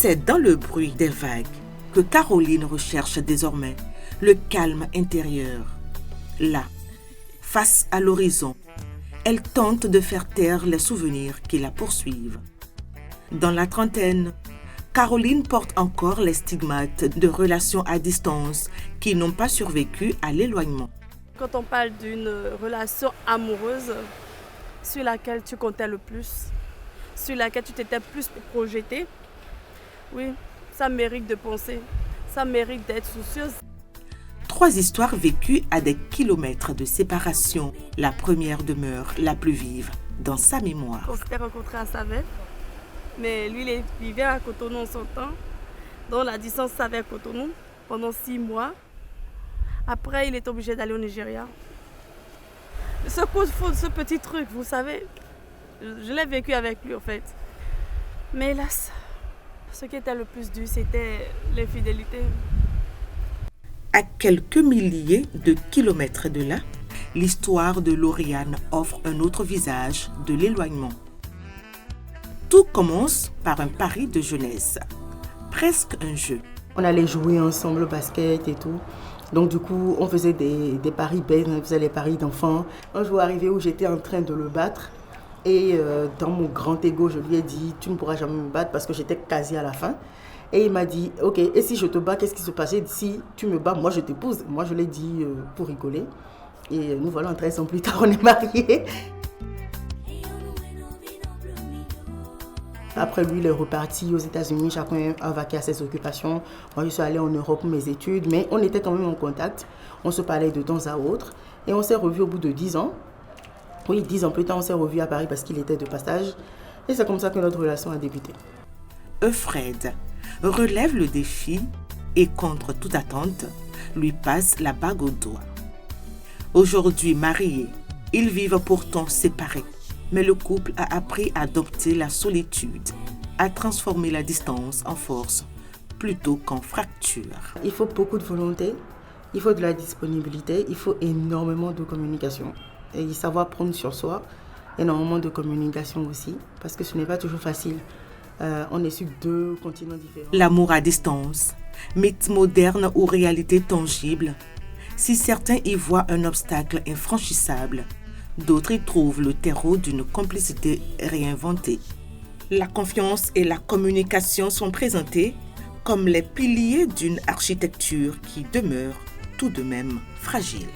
C'est dans le bruit des vagues que Caroline recherche désormais le calme intérieur. Là, face à l'horizon, elle tente de faire taire les souvenirs qui la poursuivent. Dans la trentaine, Caroline porte encore les stigmates de relations à distance qui n'ont pas survécu à l'éloignement. Quand on parle d'une relation amoureuse sur laquelle tu comptais le plus, sur laquelle tu t'étais plus projetée, oui, ça mérite de penser, ça mérite d'être soucieuse. 3 histoires vécues à des kilomètres de séparation. La première demeure la plus vive dans sa mémoire. On s'était rencontrés à Saverne, mais lui, il vivait à Cotonou en son temps. Donc la distance Saverne-Cotonou pendant 6 mois. Après, il est obligé d'aller au Nigeria. Ce coup de foudre, ce petit truc, vous savez, je l'ai vécu avec lui en fait. Mais hélas, ce qui était le plus dur, c'était l'infidélité. À quelques milliers de kilomètres de là, l'histoire de Lauriane offre un autre visage de l'éloignement. Tout commence par un pari de jeunesse, presque un jeu. On allait jouer ensemble au basket et tout. Donc du coup, on faisait des paris bêtes, on faisait les paris d'enfants. Un jour arrivé où j'étais en train de le battre et dans mon grand ego, je lui ai dit « Tu ne pourras jamais me battre » parce que j'étais quasi à la fin. Et il m'a dit « Ok, et si je te bats, qu'est-ce qui se passe? Si tu me bats, moi je t'épouse. » Moi je l'ai dit pour rigoler. Et nous voilà, 13 ans plus tard, on est mariés. Après lui, il est reparti aux États-Unis, chacun a vaqué à ses occupations. Moi, je suis allée en Europe pour mes études, mais on était quand même en contact. On se parlait de temps à autre. Et on s'est revus au bout de 10 ans. Oui, 10 ans plus tard, on s'est revus à Paris parce qu'il était de passage. Et c'est comme ça que notre relation a débuté. Eufred relève le défi et, contre toute attente, lui passe la bague au doigt. Aujourd'hui mariés, ils vivent pourtant séparés. Mais le couple a appris à adopter la solitude, à transformer la distance en force plutôt qu'en fracture. Il faut beaucoup de volonté, il faut de la disponibilité, il faut énormément de communication. Et savoir prendre sur soi, énormément de communication aussi, parce que ce n'est pas toujours facile. On est sur 2 continents différents. L'amour à distance, mythe moderne ou réalité tangible, si certains y voient un obstacle infranchissable, d'autres y trouvent le terreau d'une complicité réinventée. La confiance et la communication sont présentées comme les piliers d'une architecture qui demeure tout de même fragile.